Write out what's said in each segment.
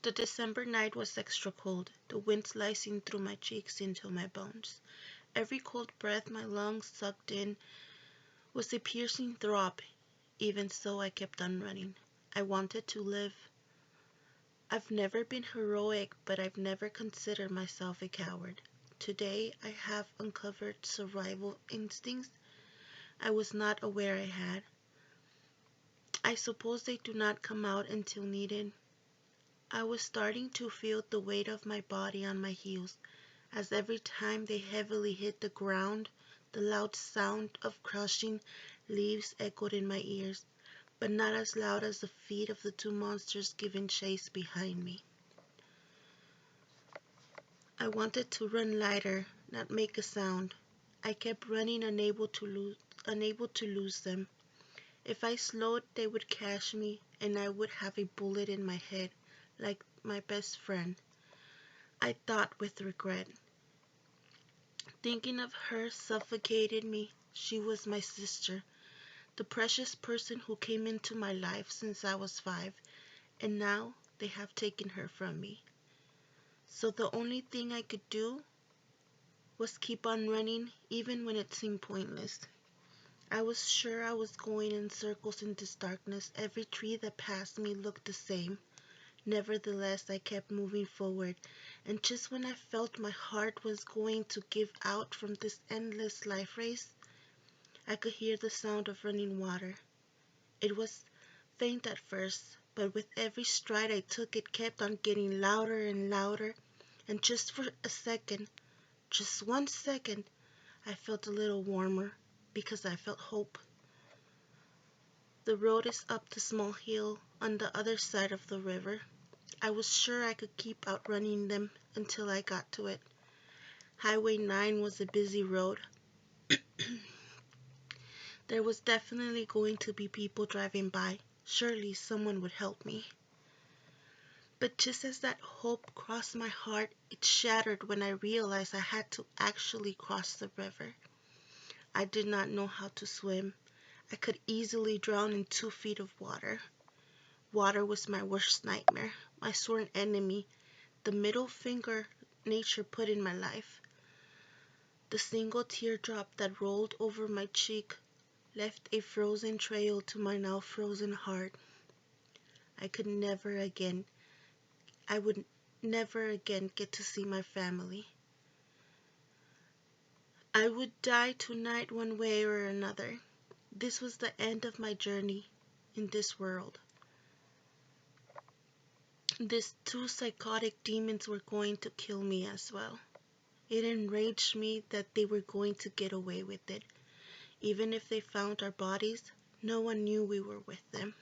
The December night was extra cold, the wind slicing through my cheeks into my bones. Every cold breath my lungs sucked in was a piercing throb. Even so, I kept on running. I wanted to live. I've never been heroic, but I've never considered myself a coward. Today, I have uncovered survival instincts I was not aware I had. I suppose they do not come out until needed. I was starting to feel the weight of my body on my heels, as every time they heavily hit the ground, the loud sound of crushing leaves echoed in my ears, but not as loud as the feet of the two monsters giving chase behind me. I wanted to run lighter, not make a sound. I kept running, unable to lose them. If I slowed, they would catch me, and I would have a bullet in my head, like my best friend. I thought with regret. Thinking of her suffocated me. She was my sister, the precious person who came into my life since I was 5, and now they have taken her from me. So the only thing I could do was keep on running, even when it seemed pointless. I was sure I was going in circles in this darkness. Every tree that passed me looked the same. Nevertheless, I kept moving forward, and just when I felt my heart was going to give out from this endless life race, I could hear the sound of running water. It was faint at first, but with every stride I took it kept on getting louder and louder, and just for a second, just 1 second, I felt a little warmer, because I felt hope. The road is up the small hill on the other side of the river. I was sure I could keep outrunning them until I got to it. Highway 9 was a busy road. There was definitely going to be people driving by. Surely someone would help me. But just as that hope crossed my heart, it shattered when I realized I had to actually cross the river. I did not know how to swim. I could easily drown in 2 feet of water. Water was my worst nightmare, my sworn enemy, the middle finger nature put in my life. The single teardrop that rolled over my cheek left a frozen trail to my now frozen heart. I could never again, I would never again get to see my family. I would die tonight one way or another. This was the end of my journey in this world. These two psychotic demons were going to kill me as well. It enraged me that they were going to get away with it. Even if they found our bodies, no one knew we were with them.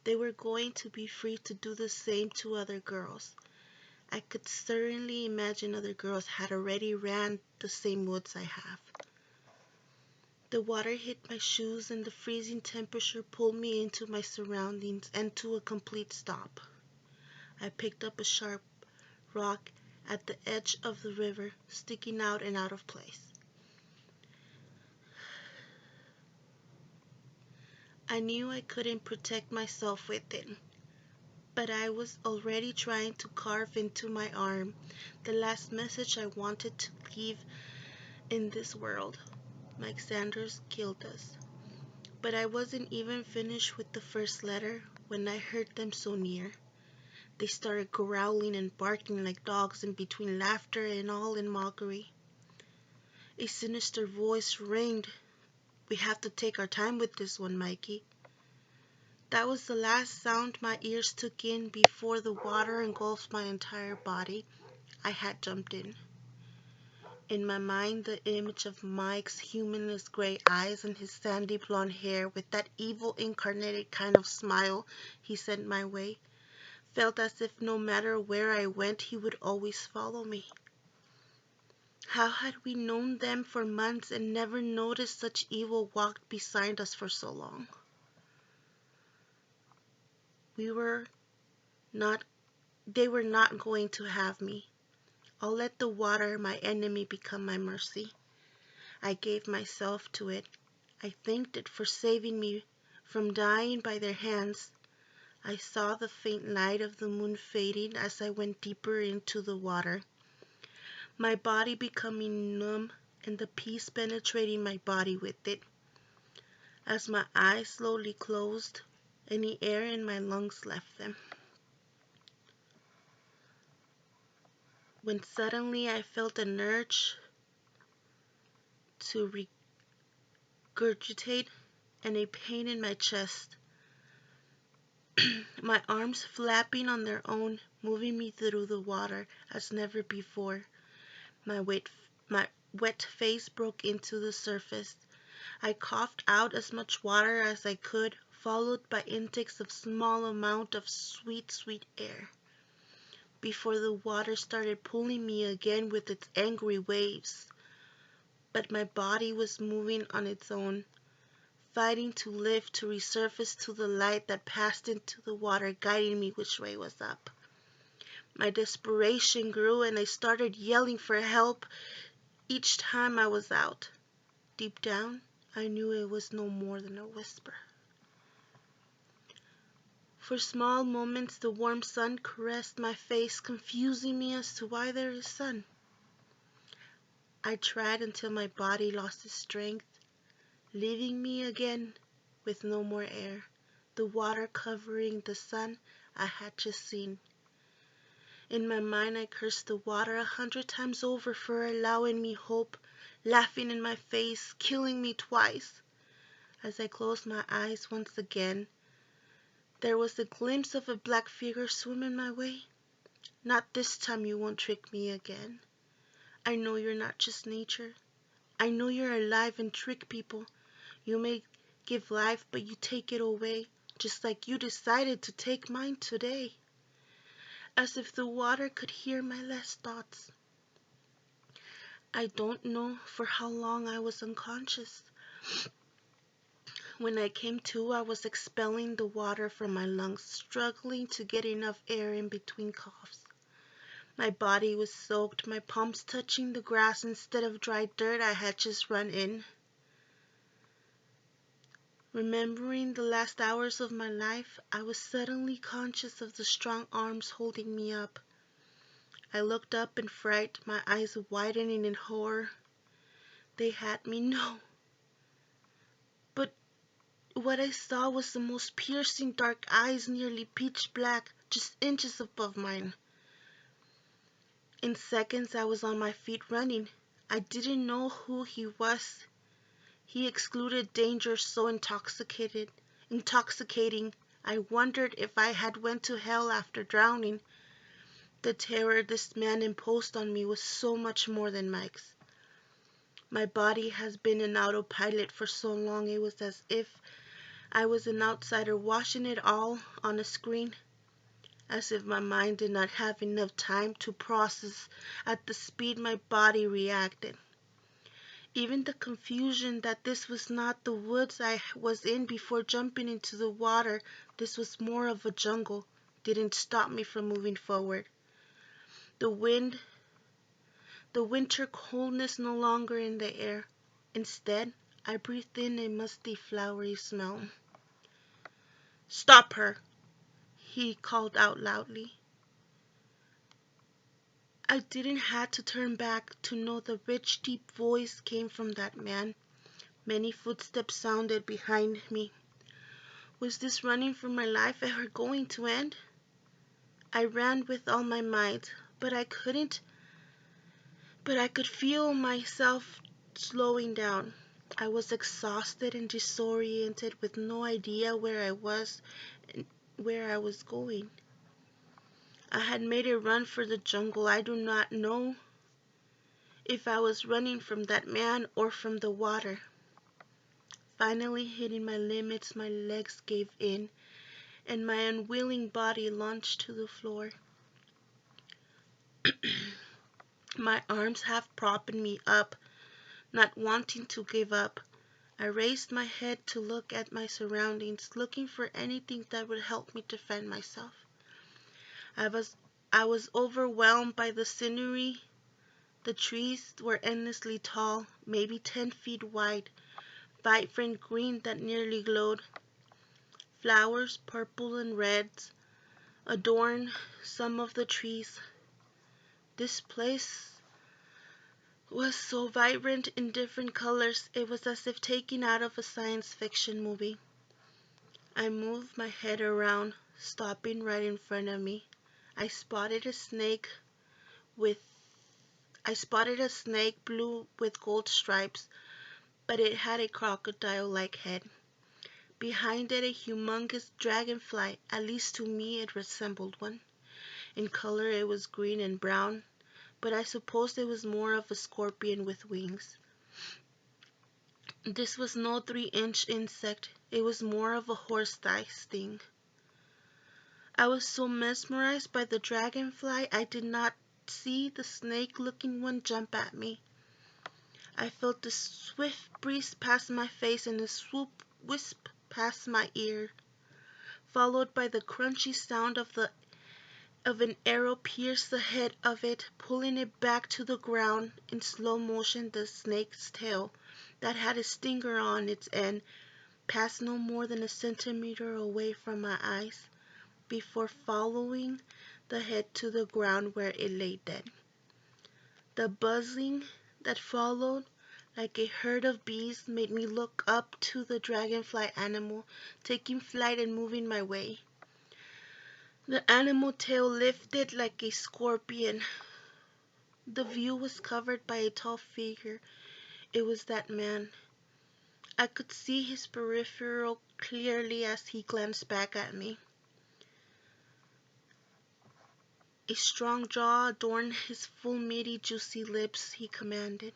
They were going to be free to do the same to other girls. I could certainly imagine other girls had already ran the same woods I have. The water hit my shoes and the freezing temperature pulled me into my surroundings and to a complete stop. I picked up a sharp rock at the edge of the river, sticking out and out of place. I knew I couldn't protect myself with it, but I was already trying to carve into my arm the last message I wanted to leave in this world. Mike Sanders killed us. But I wasn't even finished with the first letter when I heard them so near. They started growling and barking like dogs in between laughter and all in mockery. A sinister voice ringed. "We have to take our time with this one, Mikey." That was the last sound my ears took in before the water engulfed my entire body. I had jumped in. In my mind, the image of Mike's humanless gray eyes and his sandy blonde hair with that evil incarnated kind of smile he sent my way felt as if no matter where I went, he would always follow me. How had we known them for months and never noticed such evil walked beside us for so long? We were not, they were not going to have me. I'll let the water, my enemy, become my mercy. I gave myself to it. I thanked it for saving me from dying by their hands. I saw the faint light of the moon fading as I went deeper into the water, my body becoming numb and the peace penetrating my body with it. As my eyes slowly closed, any air in my lungs left them. When suddenly I felt an urge to regurgitate and a pain in my chest, my arms flapping on their own, moving me through the water as never before. My wet face broke into the surface. I coughed out as much water as I could, followed by intakes of small amount of sweet, sweet air, before the water started pulling me again with its angry waves. But my body was moving on its own, fighting to live to resurface to the light that passed into the water, guiding me which way was up. My desperation grew and I started yelling for help each time I was out. Deep down, I knew it was no more than a whisper. For small moments, the warm sun caressed my face, confusing me as to why there is sun. I tried until my body lost its strength, leaving me again with no more air, the water covering the sun I had just seen. In my mind, I cursed the water 100 times over for allowing me hope, laughing in my face, killing me twice. As I closed my eyes once again, there was a glimpse of a black figure swimming my way. Not this time, you won't trick me again. I know you're not just nature. I know you're alive and trick people. You may give life, but you take it away, just like you decided to take mine today. As if the water could hear my last thoughts. I don't know for how long I was unconscious. When I came to, I was expelling the water from my lungs, struggling to get enough air in between coughs. My body was soaked, my palms touching the grass instead of dry dirt I had just run in. Remembering the last hours of my life, I was suddenly conscious of the strong arms holding me up. I looked up in fright, my eyes widening in horror. They had me, no. But what I saw was the most piercing dark eyes, nearly pitch black, just inches above mine. In seconds I was on my feet running. I didn't know who he was. He excluded danger so intoxicating. I wondered if I had went to hell after drowning. The terror this man imposed on me was so much more than Mike's. My body has been an autopilot for so long it was as if I was an outsider watching it all on a screen, as if my mind did not have enough time to process at the speed my body reacted. Even the confusion that this was not the woods I was in before jumping into the water, this was more of a jungle, didn't stop me from moving forward. The wind, the winter coldness no longer in the air. Instead, I breathed in a musty, flowery smell. "Stop her!" he called out loudly. I didn't have to turn back to know the rich, deep voice came from that man. Many footsteps sounded behind me. Was this running for my life ever going to end? I ran with all my might, but I could feel myself slowing down. I was exhausted and disoriented with no idea where I was and where I was going. I had made a run for the jungle. I do not know if I was running from that man or from the water. Finally hitting my limits, my legs gave in, and my unwilling body launched to the floor. My arms half propping me up, not wanting to give up. I raised my head to look at my surroundings, looking for anything that would help me defend myself. I was overwhelmed by the scenery. The trees were endlessly tall, maybe 10 feet wide, vibrant green that nearly glowed. Flowers, purple and reds, adorn some of the trees. This place was so vibrant in different colors, it was as if taken out of a science fiction movie. I moved my head around, stopping right in front of me. I spotted a snake with I spotted a snake blue with gold stripes, but it had a crocodile-like head. Behind it a humongous dragonfly, at least to me it resembled one. In color it was green and brown, but I suppose it was more of a scorpion with wings. This was no 3-inch insect, it was more of a horse-sized sting. I was so mesmerized by the dragonfly I did not see the snake-looking one jump at me. I felt the swift breeze pass my face and the swoop wisp past my ear, followed by the crunchy sound of an arrow pierce the head of it, pulling it back to the ground. In slow motion the snake's tail, that had a stinger on its end, passed no more than a centimeter away from my eyes, before following the head to the ground where it lay dead. The buzzing that followed, like a herd of bees, made me look up to the dragonfly animal, taking flight and moving my way. The animal tail lifted like a scorpion. The view was covered by a tall figure. It was that man. I could see his peripheral clearly as he glanced back at me. A strong jaw adorned his full, meaty, juicy lips. He commanded,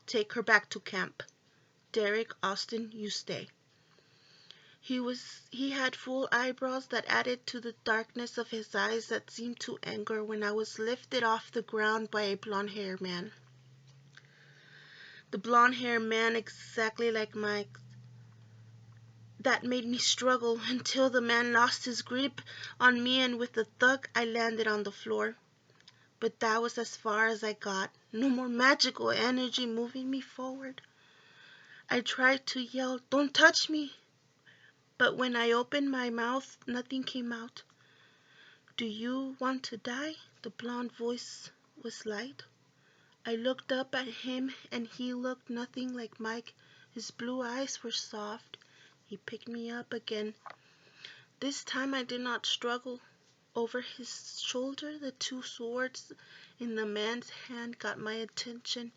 "Take her back to camp. Derek, Austin, you stay." He had full eyebrows that added to the darkness of his eyes that seemed to anger when I was lifted off the ground by a blonde-haired man. The blonde-haired man exactly like Mike. That made me struggle until the man lost his grip on me and with a thud I landed on the floor. But that was as far as I got. No more magical energy moving me forward. I tried to yell, "Don't touch me!" But when I opened my mouth, nothing came out. "Do you want to die?" The blonde voice was light. I looked up at him and he looked nothing like Mike. His blue eyes were soft. He picked me up again. This time I did not struggle. Over his shoulder, the two swords in the man's hand got my attention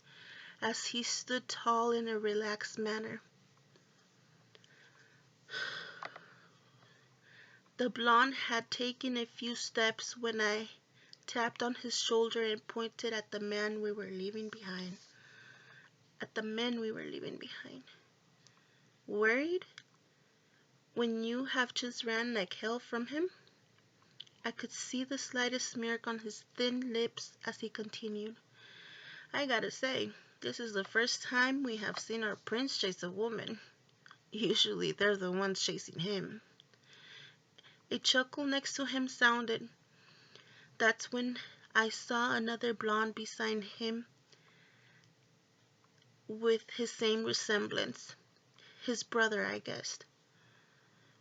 as he stood tall in a relaxed manner. The blonde had taken a few steps when I tapped on his shoulder and pointed at the man we were leaving behind. At the men we were leaving behind. "Worried? When you have just ran like hell from him?" I could see the slightest smirk on his thin lips as he continued. "I gotta say, this is the first time we have seen our prince chase a woman. Usually they're the ones chasing him." A chuckle next to him sounded. That's when I saw another blonde beside him with his same resemblance. His brother, I guessed.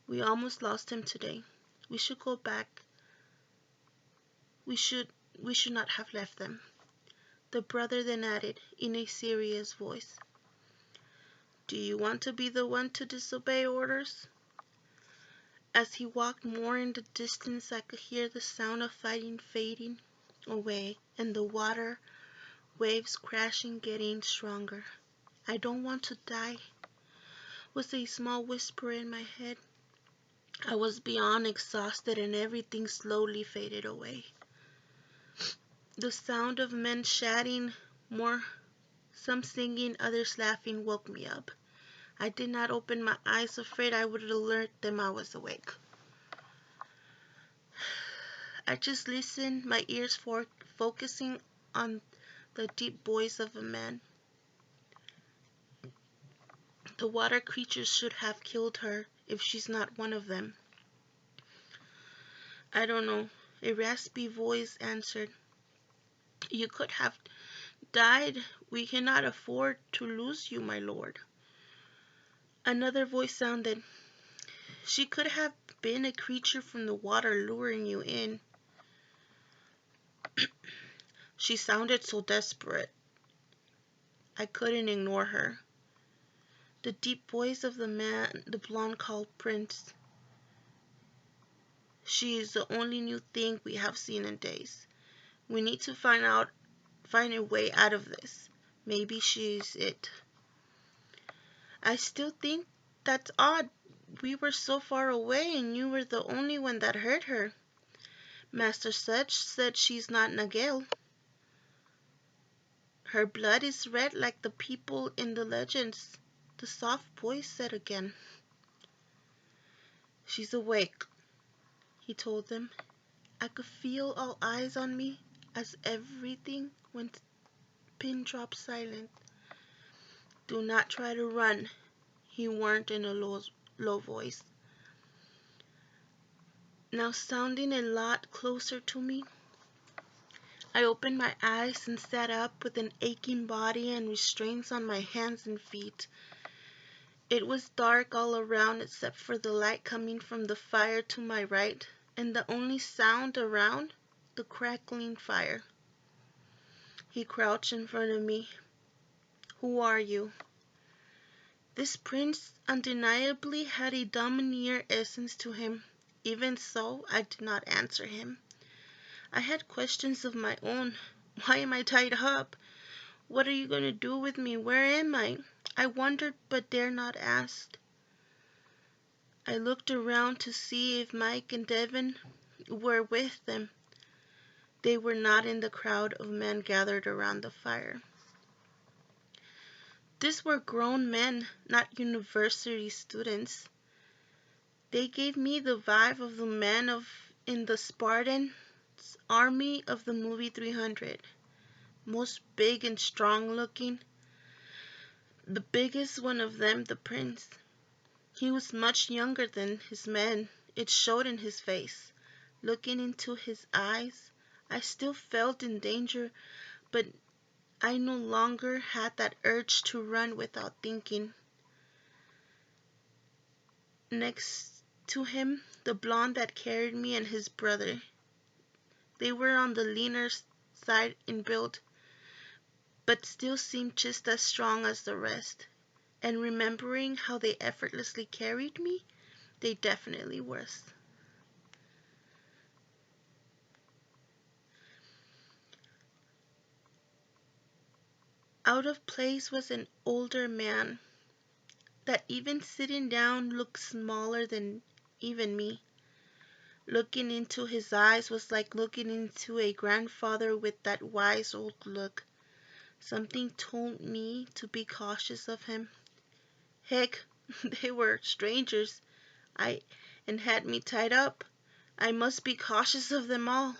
"We almost lost him today. We should go back. We should not have left them." The brother then added, in a serious voice, "Do you want to be the one to disobey orders?" As he walked more in the distance, I could hear the sound of fighting fading away and the water waves crashing getting stronger. "I don't want to die," was a small whisper in my head. I was beyond exhausted and everything slowly faded away. The sound of men chatting, some singing, others laughing, woke me up. I did not open my eyes, afraid I would alert them I was awake. I just listened, my ears focusing on the deep voice of a man. "The water creatures should have killed her if she's not one of them." "I don't know," a raspy voice answered. "You could have died. We cannot afford to lose you, my lord." Another voice sounded. She could have been a creature from the water luring you in. She sounded so desperate. I couldn't ignore her. The deep voice of the man the blonde called Prince. She is the only new thing we have seen in days. We need to find a way out of this. Maybe she's it. I still think that's odd. We were so far away and you were the only one that heard her. Master Sedge said she's not Nagel. Her blood is red like the people in the legends, the soft voice said again. She's awake, he told them. I could feel all eyes on me as everything went pin drop silent. Do not try to run, he warned in a low voice. Now sounding a lot closer to me, I opened my eyes and sat up with an aching body and restraints on my hands and feet. It was dark all around except for the light coming from the fire to my right, and the only sound around, the crackling fire. He crouched in front of me. Who are you? This prince undeniably had a domineer essence to him. Even so, I did not answer him. I had questions of my own. Why am I tied up? What are you going to do with me? Where am I? I wondered but dare not ask. I looked around to see if Mike and Devin were with them. They were not in the crowd of men gathered around the fire. These were grown men, not university students. They gave me the vibe of the men in the Spartan army of the movie 300. Most big and strong looking. The biggest one of them, the prince. He was much younger than his men. It showed in his face. Looking into his eyes, I still felt in danger, but I no longer had that urge to run without thinking. Next to him, the blonde that carried me and his brother. They were on the leaner side in build, but still seemed just as strong as the rest. And remembering how they effortlessly carried me, they definitely was. Out of place was an older man that even sitting down looked smaller than even me. Looking into his eyes was like looking into a grandfather with that wise old look. Something told me to be cautious of him. Heck, they were strangers, I and had me tied up. I must be cautious of them all.